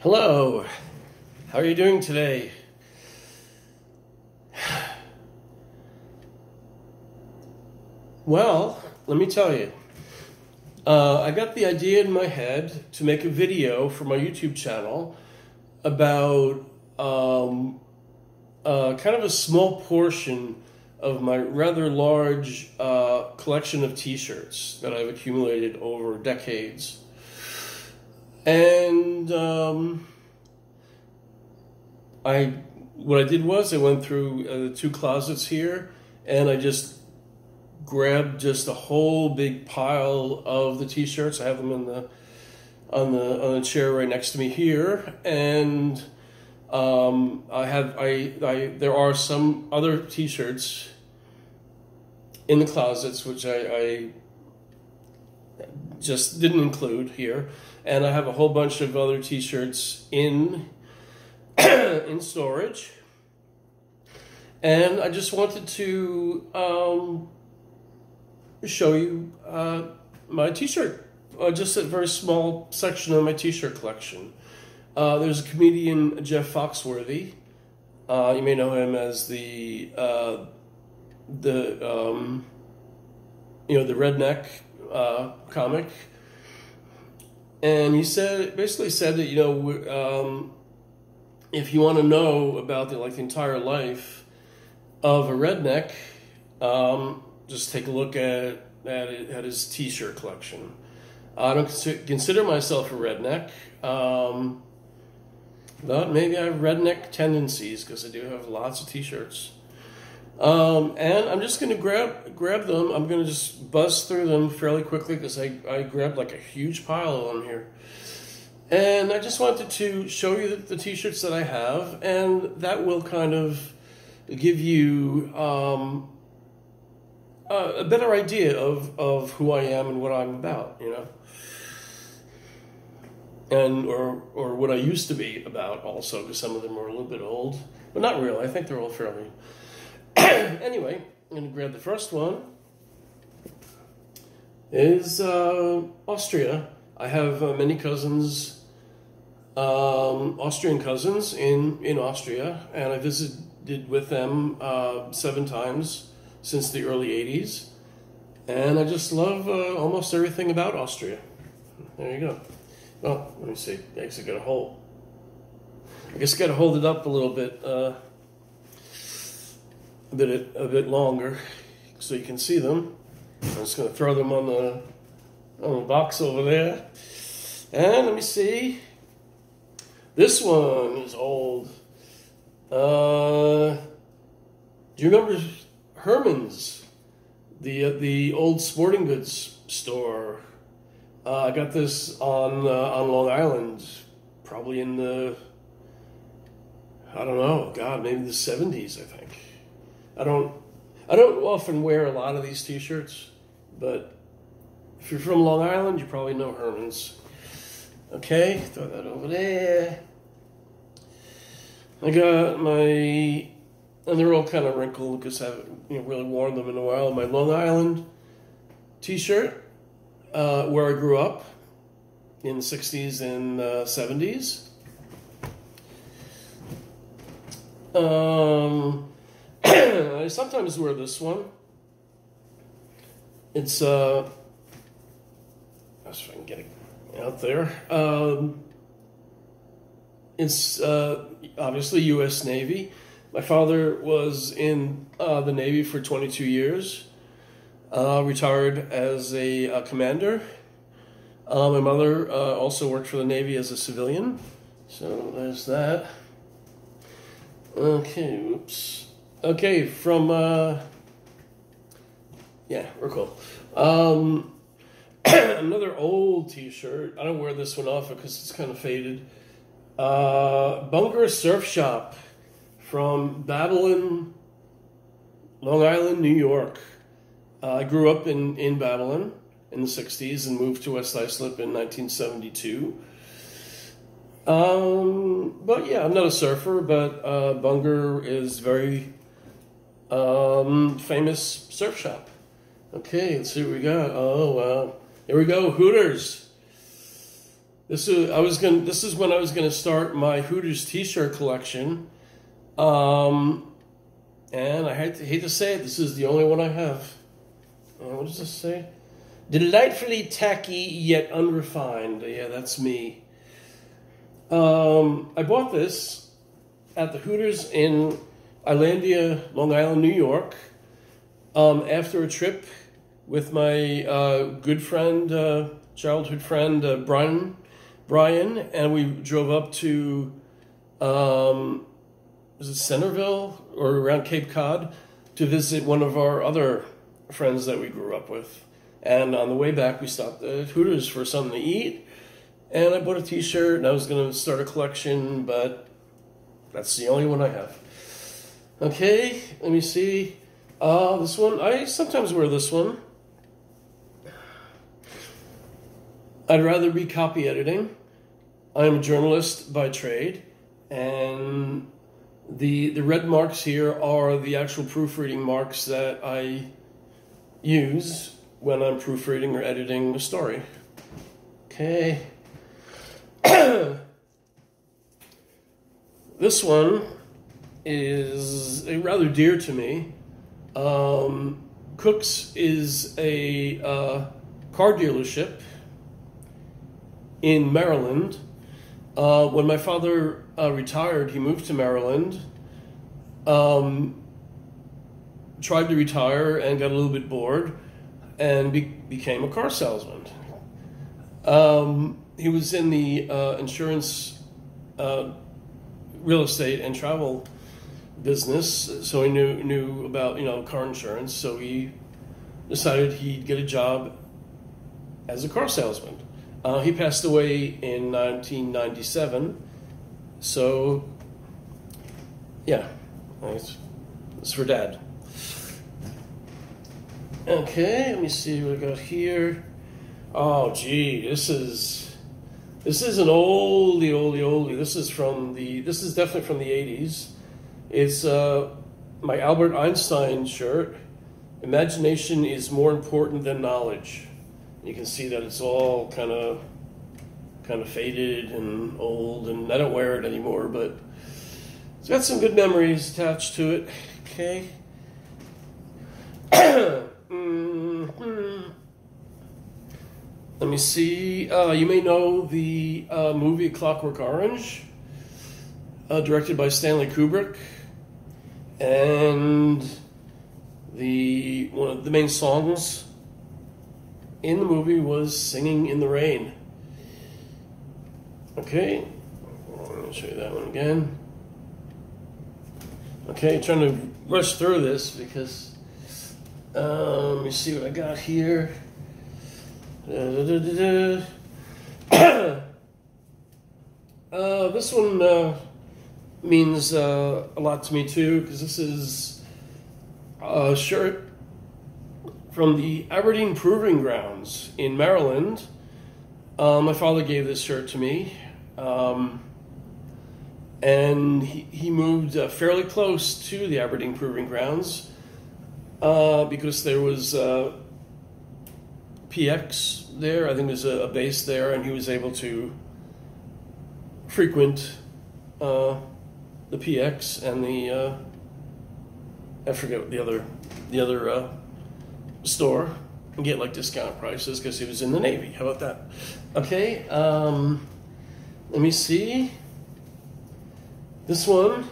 Hello, how are you doing today? Well, let me tell you. I got the idea in my head to make a video for my YouTube channel about kind of a small portion of my rather large collection of t-shirts that I've accumulated over decades. And what I did was I went through the two closets here, and I just grabbed just a whole big pile of the t-shirts. I have them in on the chair right next to me here, and there are some other t-shirts in the closets which I just didn't include here, and I have a whole bunch of other t-shirts in in storage, and I just wanted to show you my t-shirt, just a very small section of my t-shirt collection. There's a comedian, Jeff Foxworthy. You may know him as the redneck comic, and he basically said that if you want to know about the entire life of a redneck, just take a look at his t-shirt collection. I don't consider myself a redneck, but maybe I have redneck tendencies because I do have lots of t-shirts. And I'm just going to grab them. I'm going to just buzz through them fairly quickly because I grabbed a huge pile of them here. And I just wanted to show you the t-shirts that I have, and that will kind of give you a better idea of who I am and what I'm about, and or what I used to be about also, because some of them are a little bit old, but not really. I think they're all fairly. Anyway, I'm going to grab the first one. Is Austria. I have many cousins, Austrian cousins in Austria, and I visited with them 7 times since the early 80s, and I just love almost everything about Austria. There you go. Well, let me see. I guess I got to hold it up a little bit, a bit longer, so you can see them. I'm just going to throw them on the box over there, and let me see. This one is old. Do you remember Herman's, the old sporting goods store? I got this on Long Island, probably in the, I don't know, God, maybe the 70s, I think. I don't often wear a lot of these t-shirts, but if you're from Long Island, you probably know Herman's. Okay, throw that over there. I got and they're all kind of wrinkled because I haven't really worn them in a while. My Long Island t-shirt, where I grew up in the 60s and 70s. I sometimes wear this one. It's let's see if I can get it out there. It's obviously U.S. Navy. My father was in the Navy for 22 years, retired as a commander. My mother also worked for the Navy as a civilian. So there's that. Okay, oops. Okay, from, yeah, we're cool. Another old t-shirt. I don't wear this one off because it's kind of faded. Bunger Surf Shop from Babylon, Long Island, New York. I grew up in Babylon in the 60s and moved to West Islip in 1972. But yeah, I'm not a surfer, but Bunger is very famous surf shop. Okay, let's see what we got. Oh, wow. Here we go, Hooters. This is when I was gonna start my Hooters T-shirt collection, and I hate to say it, this is the only one I have. What does this say? Delightfully tacky yet unrefined. Yeah, that's me. I bought this at the Hooters in Islandia, Long Island, New York, after a trip with my good friend, childhood friend, Brian, and we drove up to, was it Centerville or around Cape Cod to visit one of our other friends that we grew up with. And on the way back, we stopped at Hooters for something to eat, and I bought a T-shirt, and I was going to start a collection, but that's the only one I have. Okay, let me see. This one, I sometimes wear this one. I'd rather be copy editing. I'm a journalist by trade, and the red marks here are the actual proofreading marks that I use when I'm proofreading or editing a story. Okay. This one is rather dear to me. Cook's is a car dealership in Maryland. When my father retired, he moved to Maryland, tried to retire and got a little bit bored, and became a car salesman. He was in the insurance, real estate, and travel business, so he knew about car insurance. So he decided he'd get a job as a car salesman. He passed away in 1997. So yeah, it's for Dad. Okay, let me see what I got here. Oh, gee, this is an oldie. This is definitely from the 80s. It's my Albert Einstein shirt. Imagination is more important than knowledge. You can see that it's all kind of faded and old, and I don't wear it anymore, but it's got some good memories attached to it. Okay. Let me see. You may know the movie Clockwork Orange, directed by Stanley Kubrick, and one of the main songs in the movie was "Singing in the Rain." Okay, let me show you that one again. Okay, trying to rush through this because let me see what I got here. This one means a lot to me too, because this is a shirt from the Aberdeen Proving Grounds in Maryland. My father gave this shirt to me, and he moved fairly close to the Aberdeen Proving Grounds because there was PX there. I think there's a base there, and he was able to frequent the PX and the I forget the other store and get like discount prices because he was in the Navy. How about that? Okay, let me see. This one,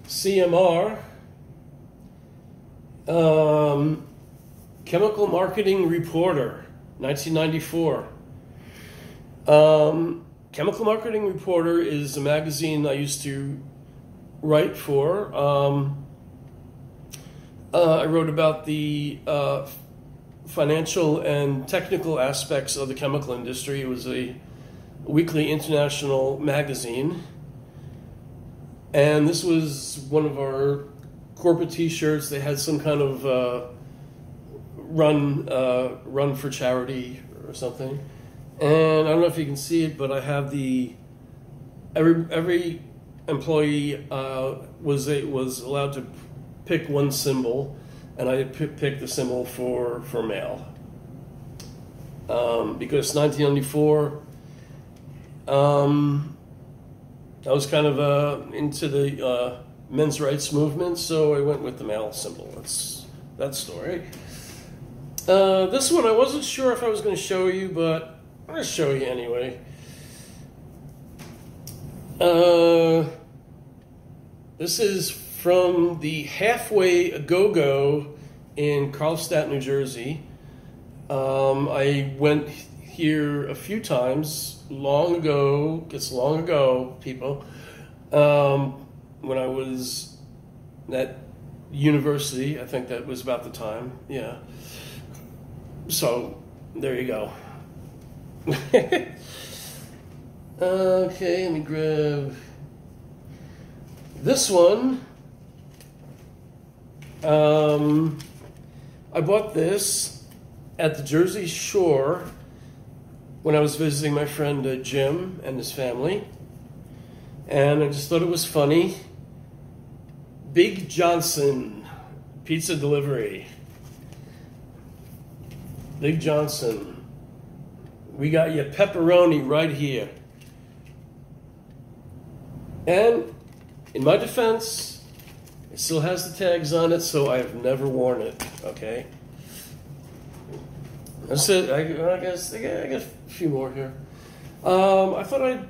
CMR, Chemical Marketing Reporter, 1994. Chemical Marketing Reporter is a magazine I used to write for. I wrote about the financial and technical aspects of the chemical industry. It was a weekly international magazine. And this was one of our corporate T-shirts. They had some kind of run for charity or something. And I don't know if you can see it, but I have every employee was allowed to pick one symbol, and I picked the symbol for male. Because 1994, I was kind of into the men's rights movement, so I went with the male symbol. That's that story. This one I wasn't sure if I was going to show you, but I'm going to show you anyway. This is from the Halfway A-Go-Go in Carlstadt, New Jersey. I went here a few times long ago, it's long ago, people, when I was at university. I think that was about the time, yeah. So, there you go. Okay, let me grab this one. I bought this at the Jersey Shore when I was visiting my friend Jim and his family, and I just thought it was funny. Big Johnson pizza delivery. Big Johnson, we got your pepperoni right here. And in my defense, it still has the tags on it, so I've never worn it, okay? That's it. I guess I got a few more here. I thought I'd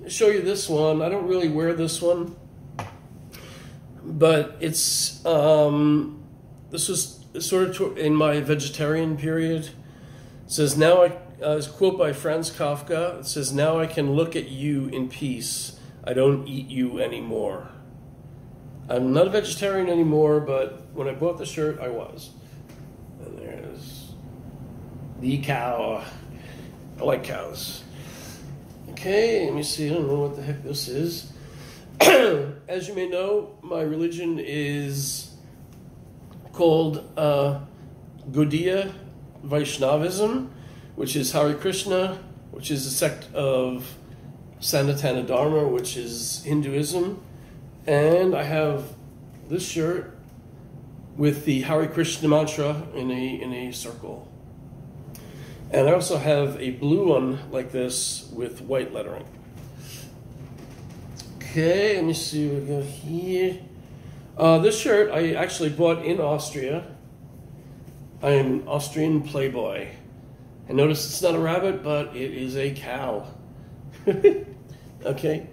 show you this one. I don't really wear this one, but it's this was sort of in my vegetarian period. It says, now it's a quote by Franz Kafka. It says, "Now I can look at you in peace. I don't eat you anymore." I'm not a vegetarian anymore, but when I bought the shirt, I was. And there's the cow. I like cows. Okay, let me see. I don't know what the heck this is. As you may know, my religion is called Gaudiya Vaishnavism, which is Hare Krishna, which is a sect of Sanatana Dharma, which is Hinduism. And I have this shirt with the Hare Krishna mantra in a circle. And I also have a blue one like this with white lettering. Okay, let me see what we got here. This shirt I actually bought in Austria. I am an Austrian playboy. And notice it's not a rabbit, but it is a cow. Okay.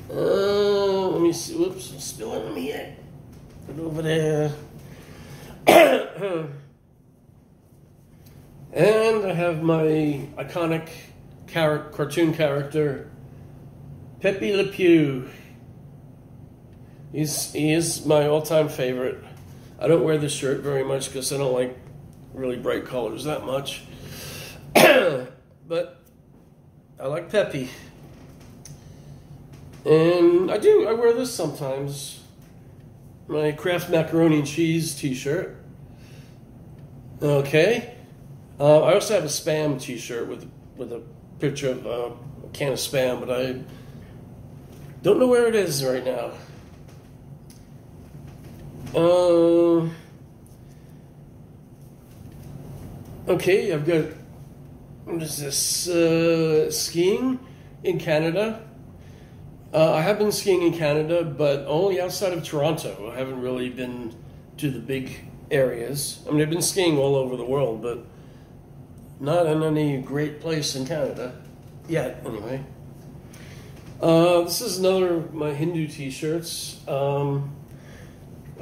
Let me see. Whoops, I'm spilling on me here. Put it over there. And I have my iconic cartoon character, Pepe Le Pew. He is my all-time favorite. I don't wear this shirt very much because I don't like really bright colors that much. But I like Pepe. And I wear this sometimes. My Kraft Macaroni and Cheese t-shirt. Okay. I also have a Spam t-shirt with a picture of a can of Spam, but I don't know where it is right now. Okay, I've got, what is this, skiing in Canada. I have been skiing in Canada, but only outside of Toronto. I haven't really been to the big areas. I mean, I've been skiing all over the world, but not in any great place in Canada yet, anyway. This is another of my Hindu t-shirts. I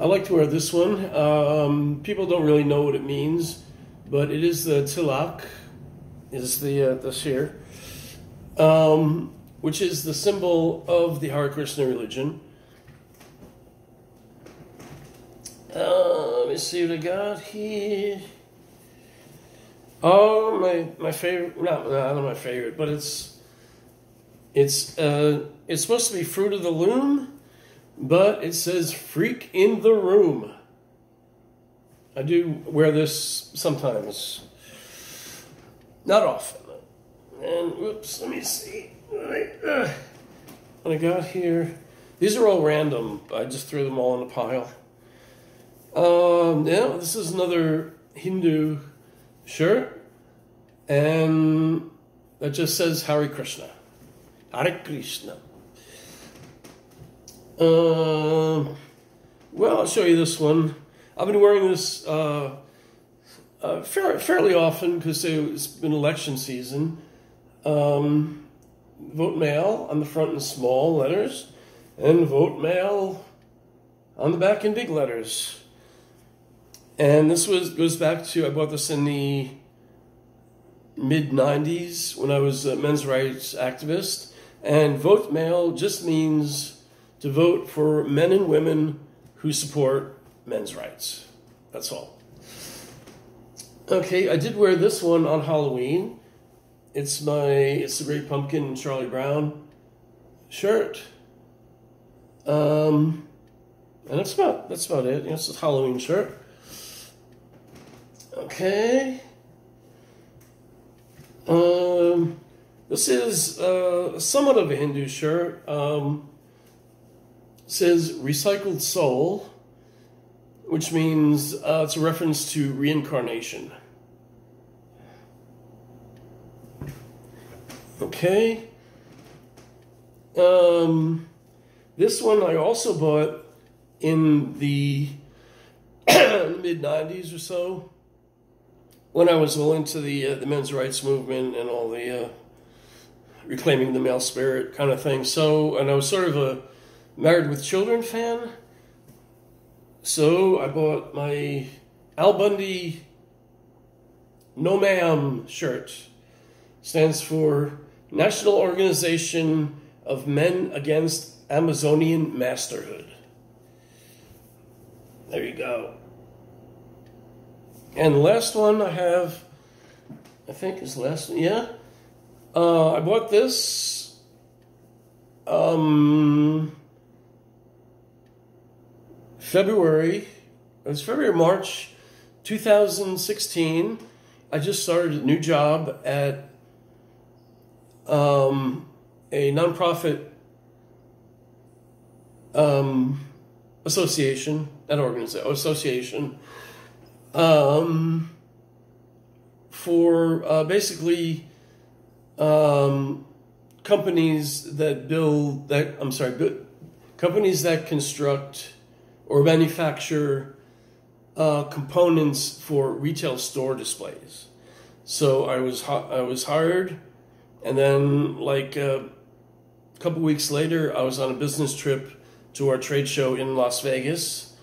like to wear this one. People don't really know what it means, but it is the tilak, is this here, which is the symbol of the Hare Krishna religion. Let me see what I got here. Oh, my favorite, not my favorite, but it's supposed to be Fruit of the Loom, but it says Freak in the Room. I do wear this sometimes. Not often. And, whoops, let me see. What I got here. These are all random. I just threw them all in a pile. Yeah, this is another Hindu shirt. And that just says Hare Krishna. Hare Krishna. Well, I'll show you this one. I've been wearing this fairly often because it's been election season. Vote Mail on the front in small letters, and Vote Mail on the back in big letters. And this goes back to, I bought this in the mid-90s when I was a men's rights activist. And Vote Mail just means to vote for men and women who support men's rights. That's all. Okay, I did wear this one on Halloween. It's the Great Pumpkin Charlie Brown shirt. And that's about it. It's a Halloween shirt. Okay. This is somewhat of a Hindu shirt. It says Recycled Soul, which means it's a reference to reincarnation. Okay. This one I also bought in the mid-90s or so, when I was all into the men's rights movement and all the reclaiming the male spirit kind of thing. So, and I was sort of a Married with Children fan. So I bought my Al Bundy No Ma'am shirt. Stands for National Organization of Men Against Amazonian Masterhood. There you go. And the last one I have, I think is the last one, yeah. I bought this March 2016. I just started a new job at a nonprofit association for basically companies that construct or manufacture components for retail store displays. So I was hired, and then like a couple weeks later, I was on a business trip to our trade show in Las Vegas,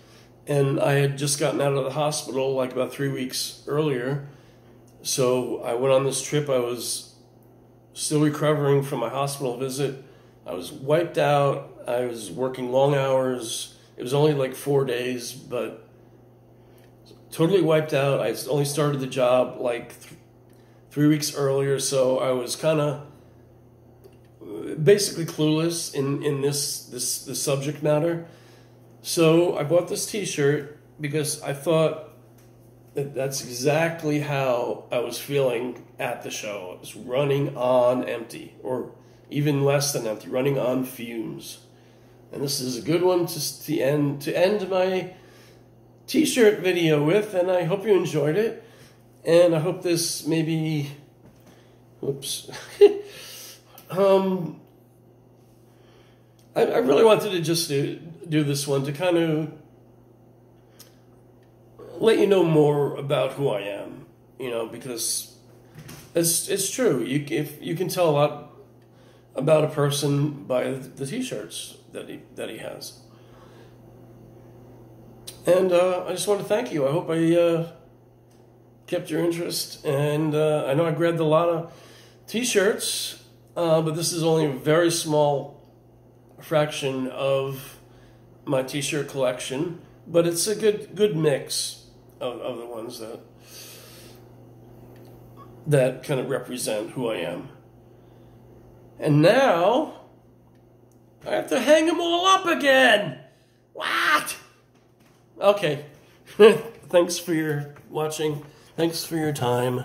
and I had just gotten out of the hospital like about 3 weeks earlier. So I went on this trip. I was still recovering from my hospital visit. I was wiped out. I was working long hours. It was only like 4 days, but totally wiped out. I only started the job like 3 weeks earlier, so I was kind of basically clueless in this subject matter. So I bought this t-shirt because I thought that's exactly how I was feeling at the show. I was running on empty, or even less than empty, running on fumes. And this is a good one to end my t-shirt video with, and I hope you enjoyed it. And I hope this maybe, oops. I really wanted to just do this one to kind of let you know more about who I am, because it's true. You can tell a lot about a person by the t-shirts that he has. And I just want to thank you. I hope I kept your interest, and I know I grabbed a lot of t-shirts, but this is only a very small fraction of my t-shirt collection, but it's a good mix of the ones that kind of represent who I am. And now I have to hang them all up again. What? Okay. Thanks for your watching. Thanks for your time.